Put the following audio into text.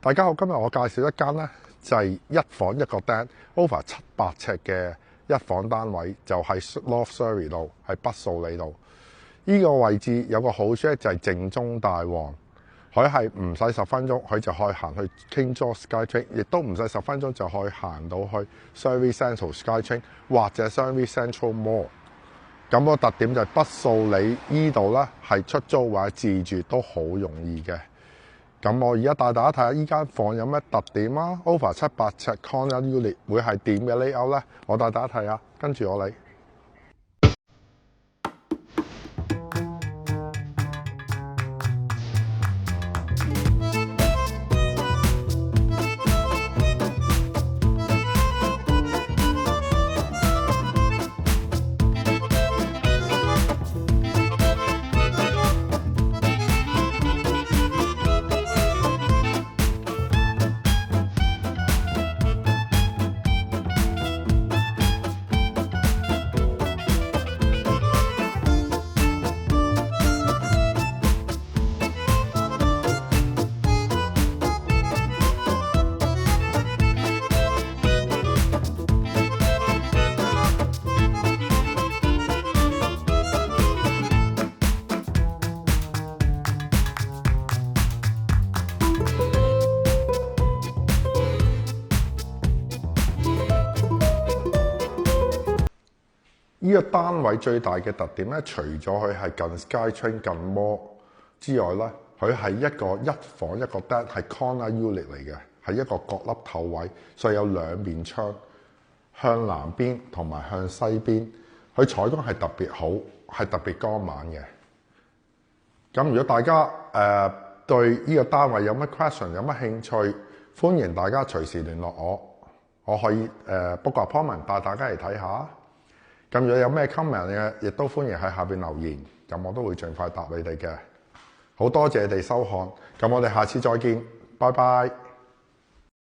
大家好，今日我介紹一間呢，就係一房一個單 over 700尺嘅一房單位，就喺 North Surrey 度，喺北素里度。呢個位置有個好處咧，就係正中大旺，佢係唔使10分鐘，佢就可以行去 King George SkyTrain， 亦都唔使10分鐘就可以行到去 Surrey Central SkyTrain 或者 Surrey Central Mall。咁個特點就係北素里依度咧，係出租或者自住都好容易嘅。咁我而家帶大家睇下依間房有咩特點啊 ？over 700尺 corner unit 會係點嘅 layout 咧？我帶大家睇下，跟住我嚟。呢個單位最大嘅特點咧，除咗佢係近 SkyTrain 近 Mall 之外咧，佢係一個一房一個 bed 係 corner unit 嚟嘅，係一個角落頭位，所以有兩面窗，向南邊同埋向西邊，佢採光係特別好，係特別光猛嘅。咁如果大家對呢個單位有乜 question 有乜興趣，歡迎大家隨時聯絡我可以book個 appointment 帶大家嚟睇下。咁如果有咩 comment 嘅，亦都歡迎喺下邊留言，咁我都會盡快答你哋嘅。好多謝你哋收看，咁我哋下次再見，拜拜。